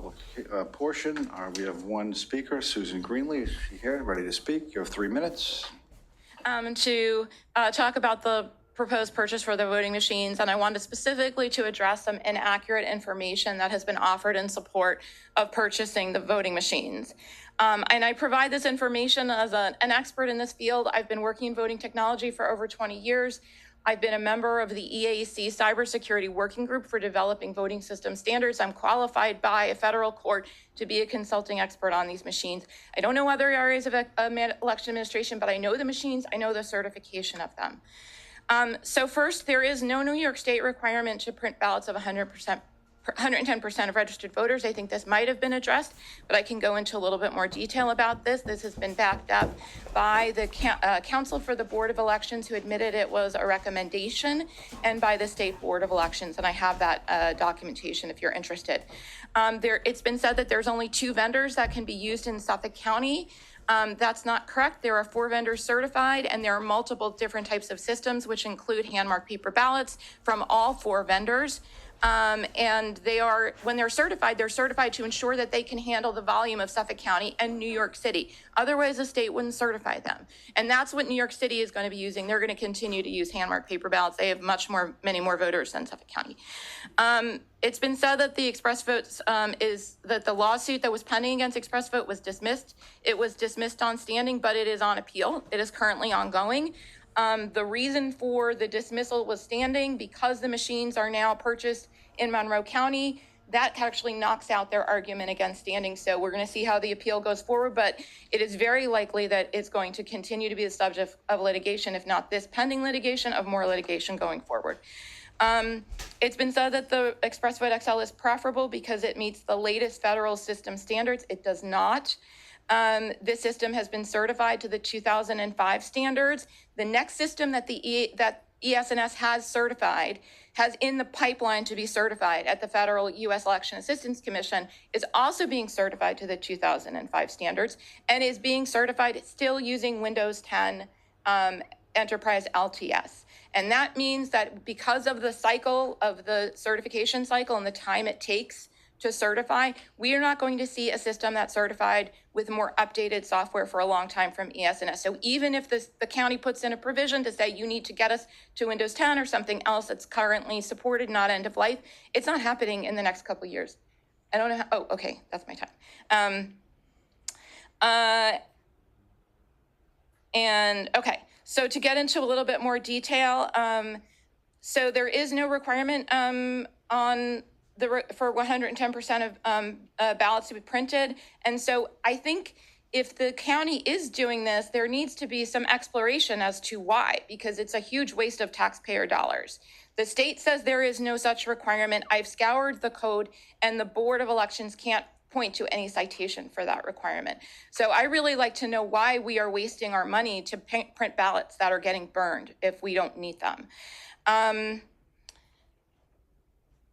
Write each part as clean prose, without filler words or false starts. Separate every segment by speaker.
Speaker 1: public portion. We have one speaker, Susan Greenhaigh. Is she here, ready to speak? You have 3 minutes.
Speaker 2: To talk about the proposed purchase for the voting machines, and I wanted specifically to address some inaccurate information that has been offered in support of purchasing the voting machines. And I provide this information as an expert in this field. I've been working in voting technology for over 20 years. I've been a member of the EAC Cybersecurity Working Group for developing voting system standards. I'm qualified by a federal court to be a consulting expert on these machines. I don't know other areas of election administration, but I know the machines, I know the certification of them. So first, there is no New York State requirement to print ballots of 110% of registered voters. I think this might have been addressed, but I can go into a little bit more detail about this. This has been backed up by the Council for the Board of Elections, who admitted it was a recommendation, and by the State Board of Elections, and I have that documentation if you're interested. It's been said that there's only 2 vendors that can be used in Suffolk County. That's not correct. There are 4 vendors certified, and there are multiple different types of systems, which include hand-marked paper ballots from all 4 vendors. And when they're certified to ensure that they can handle the volume of Suffolk County and New York City. Otherwise, the state wouldn't certify them. And that's what New York City is going to be using. They're going to continue to use hand-marked paper ballots. They have many more voters than Suffolk County. It's been said that the ExpressVote that the lawsuit that was pending against ExpressVote was dismissed. It was dismissed on standing, but it is on appeal. It is currently ongoing. The reason for the dismissal was standing because the machines are now purchased in Monroe County. That actually knocks out their argument against standing. So we're going to see how the appeal goes forward, but it is very likely that it's going to continue to be the subject of litigation, if not this pending litigation, of more litigation going forward. It's been said that the ExpressVote XL is preferable because it meets the latest federal system standards. It does not. This system has been certified to the 2005 standards. The next system that that ES&S has certified, has in the pipeline to be certified at the Federal U.S. Election Assistance Commission, is also being certified to the 2005 standards and is being certified still using Windows 10 Enterprise LTS. And that means that because of the cycle of the certification cycle and the time it takes to certify, we are not going to see a system that's certified with more updated software for a long time from ES&S. So even if the county puts in a provision to say you need to get us to Windows 10 or something else that's currently supported, not end of life, it's not happening in the next couple of years. I don't know how, oh, okay, that's my time. And okay, so to get into a little bit more detail, so there is no requirement for 110% of ballots to be printed. And so I think if the county is doing this, there needs to be some exploration as to why, because it's a huge waste of taxpayer dollars. The state says there is no such requirement. I've scoured the code, and the Board of Elections can't point to any citation for that requirement. So I really like to know why we are wasting our money to print ballots that are getting burned if we don't need them.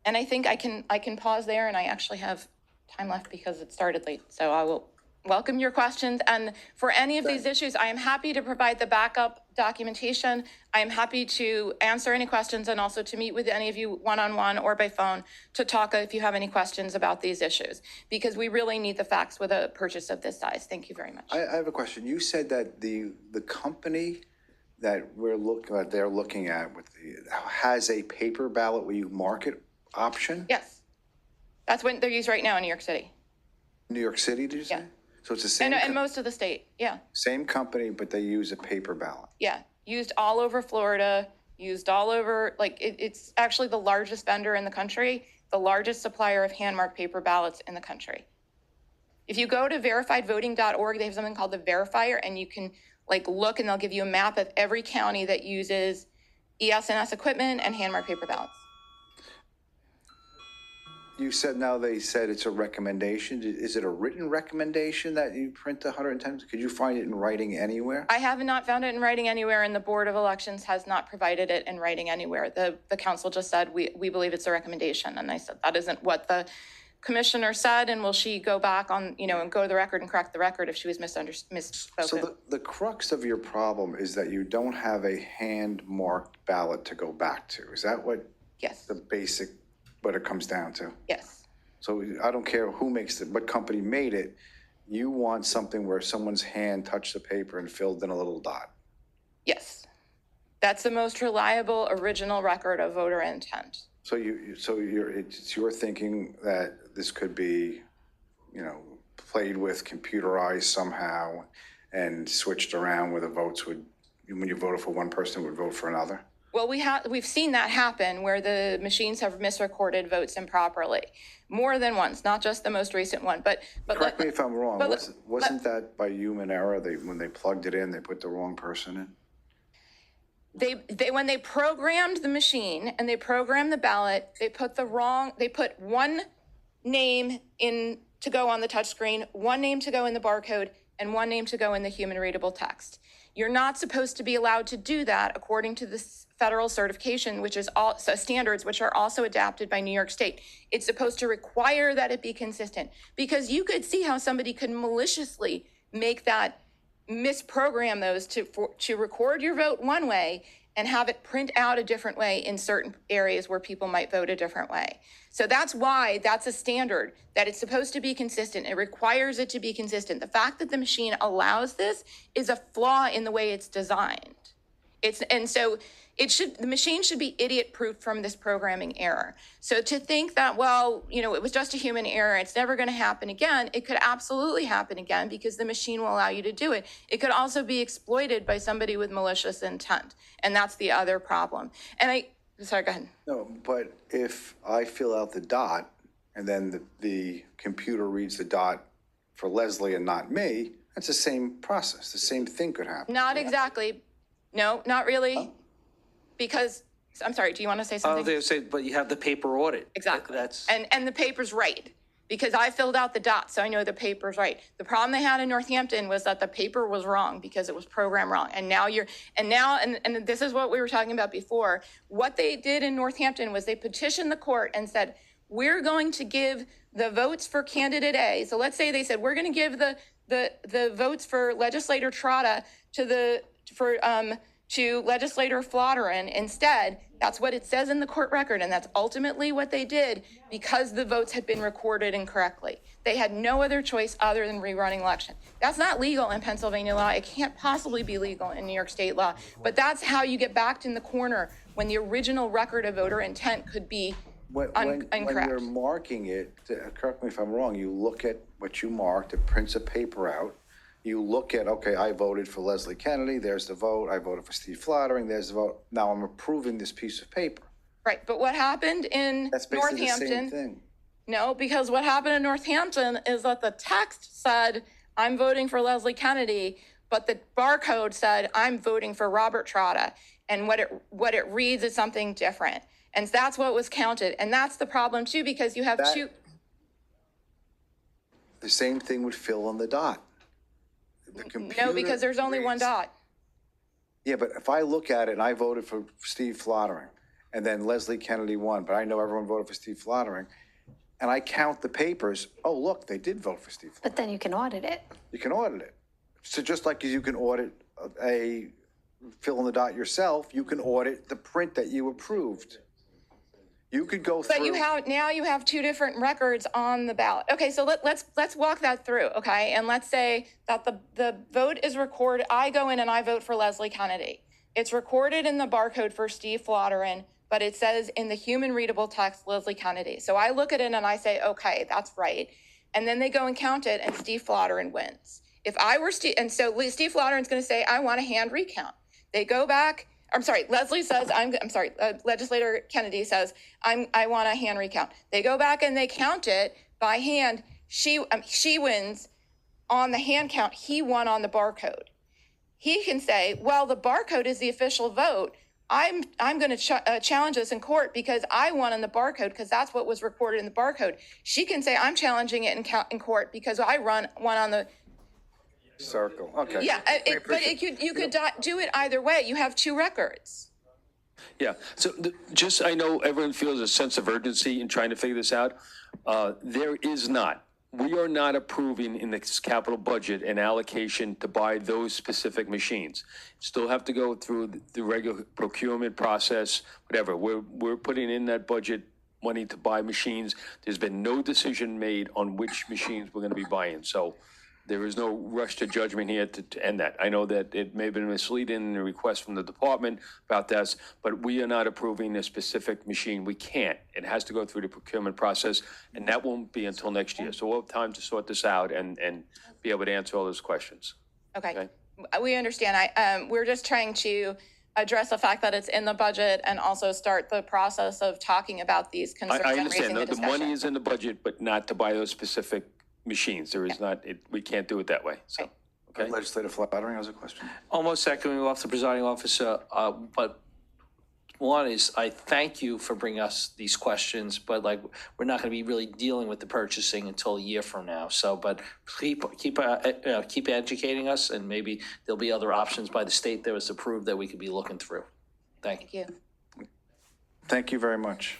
Speaker 2: And I think I can pause there, and I actually have time left because it started late. So I will welcome your questions. And for any of these issues, I am happy to provide the backup documentation. I am happy to answer any questions and also to meet with any of you one-on-one or by phone to talk if you have any questions about these issues, because we really need the facts with a purchase of this size. Thank you very much.
Speaker 1: I have a question. You said that the company that they're looking at has a paper ballot where you mark it option?
Speaker 2: Yes. That's what they're used right now in New York City.
Speaker 1: New York City, did you say?
Speaker 2: Yeah.
Speaker 1: So it's the same?
Speaker 2: And most of the state, yeah.
Speaker 1: Same company, but they use a paper ballot.
Speaker 2: Yeah, used all over Florida, used all over, it's actually the largest vendor in the country, the largest supplier of hand-marked paper ballots in the country. If you go to verifiedvoting.org, they have something called the Verifier, and you can look, and they'll give you a map of every county that uses ES&S equipment and hand-marked paper ballots.
Speaker 1: You said they said it's a recommendation. Is it a written recommendation that you print 110? Could you find it in writing anywhere?
Speaker 2: I have not found it in writing anywhere, and the Board of Elections has not provided it in writing anywhere. The council just said, we believe it's a recommendation. And I said, that isn't what the commissioner said, and will she go back on, and go to the record and correct the record if she was misspoken?
Speaker 1: So the crux of your problem is that you don't have a hand-marked ballot to go back to. Is that what?
Speaker 2: Yes.
Speaker 1: The basic, what it comes down to?
Speaker 2: Yes.
Speaker 1: So I don't care who makes it, what company made it. You want something where someone's hand touched the paper and filled in a little dot.
Speaker 2: Yes. That's the most reliable original record of voter intent.
Speaker 1: So it's your thinking that this could be, played with, computerized somehow, and switched around where the votes would, when you voted for one person, would vote for another?
Speaker 2: Well, we've seen that happen where the machines have misrecorded votes improperly more than once, not just the most recent one. But
Speaker 1: correct me if I'm wrong. Wasn't that by human error? When they plugged it in, they put the wrong person in.
Speaker 2: When they programmed the machine and they programmed the ballot, they put one name in to go on the touchscreen, one name to go in the barcode, and one name to go in the human readable text. You're not supposed to be allowed to do that according to this federal certification, which is also standards, which are also adapted by New York State. It's supposed to require that it be consistent, because you could see how somebody could maliciously make that, misprogram those to record your vote one way and have it print out a different way in certain areas where people might vote a different way. So that's why that's a standard, that it's supposed to be consistent. It requires it to be consistent. The fact that the machine allows this is a flaw in the way it's designed. The machine should be idiot-proof from this programming error. So to think that, it was just a human error, it's never going to happen again, it could absolutely happen again because the machine will allow you to do it. It could also be exploited by somebody with malicious intent, and that's the other problem. Sorry, go ahead.
Speaker 1: No, but if I fill out the dot and then the computer reads the dot for Leslie and not me, that's the same process. The same thing could happen.
Speaker 2: Not exactly. No, not really. Huh? Because, I'm sorry, do you want to say something?
Speaker 3: They say, but you have the paper audit.
Speaker 2: Exactly.
Speaker 3: That's
Speaker 2: and the paper's right, because I filled out the dots, so I know the paper's right. The problem they had in Northampton was that the paper was wrong because it was programmed wrong. And now this is what we were talking about before. What they did in Northampton was they petitioned the court and said, we're going to give the votes for candidate A. So let's say they said, we're going to give the votes for legislator Trotta to legislator Flotteren instead. That's what it says in the court record, and that's ultimately what they did because the votes had been recorded incorrectly. They had no other choice other than rerunning election. That's not legal in Pennsylvania law. It can't possibly be legal in New York State law, but that's how you get backed in the corner when the original record of voter intent could be incorrect.
Speaker 1: When you're marking it, correct me if I'm wrong, you look at what you marked, it prints a paper out. You look at, okay, I voted for Leslie Kennedy, there's the vote. I voted for Steve Flottering, there's the vote. Now I'm approving this piece of paper.
Speaker 2: Right, but what happened in
Speaker 1: That's basically
Speaker 2: Northampton?
Speaker 1: the same thing.
Speaker 2: No, because what happened in Northampton is that the text said, I'm voting for Leslie Kennedy, but the barcode said, I'm voting for Robert Trotta. And what it reads is something different. And that's what was counted. And that's the problem too, because you have two.
Speaker 1: The same thing would fill in the dot.
Speaker 2: No, because there's only one dot.
Speaker 1: Yeah, but if I look at it and I voted for Steve Flottering and then Leslie Kennedy won, but I know everyone voted for Steve Flottering, and I count the papers, oh, look, they did vote for Steve Flottering.
Speaker 4: But then you can audit it.
Speaker 1: You can audit it. So just like you can audit a fill in the dot yourself, you can audit the print that you approved. You could go through.
Speaker 2: But now you have two different records on the ballot. Okay, so let's walk that through, okay? And let's say that the vote is recorded. I go in and I vote for Leslie Kennedy. It's recorded in the barcode for Steve Flotteren, but it says in the human readable text, Leslie Kennedy. So I look at it and I say, okay, that's right. And then they go and count it and Steve Flotteren wins. If I were Steve Flotteren's going to say, I want a hand recount. They go back. Leslie says, Legislator Kennedy says, I want a hand recount. They go back and they count it by hand. She wins on the hand count. He won on the barcode. He can say, well, the barcode is the official vote. I'm going to challenge this in court because I won on the barcode because that's what was recorded in the barcode. She can say, I'm challenging it in court because I won on the
Speaker 1: circle. Okay.
Speaker 2: Yeah, you could do it either way. You have two records.
Speaker 3: Yeah. So I know everyone feels a sense of urgency in trying to figure this out. There is not. We are not approving in this capital budget an allocation to buy those specific machines. Still have to go through the regular procurement process, whatever. We're putting in that budget money to buy machines. There's been no decision made on which machines we're going to be buying. So there is no rush to judgment here to end that. I know that it may have been misleading in the request from the department about this, but we are not approving a specific machine. We can't. It has to go through the procurement process, and that won't be until next year. So we'll have time to sort this out and be able to answer all those questions.
Speaker 2: Okay. We understand. We're just trying to address the fact that it's in the budget and also start the process of talking about these concerns
Speaker 3: I
Speaker 2: and raising
Speaker 3: understand.
Speaker 2: the
Speaker 3: The
Speaker 2: discussion.
Speaker 3: money is in the budget, but not to buy those specific machines. There is not, we can't do it that way. So, okay.
Speaker 1: Legislative Flattering has a question.
Speaker 4: Almost echoing off the presiding officer, but one is I thank you for bringing us these questions, but like we're not going to be really dealing with the purchasing until a year from now. So, but keep educating us, and maybe there'll be other options by the state that was approved that we could be looking through. Thank you.
Speaker 2: Thank you.
Speaker 1: Thank you very much.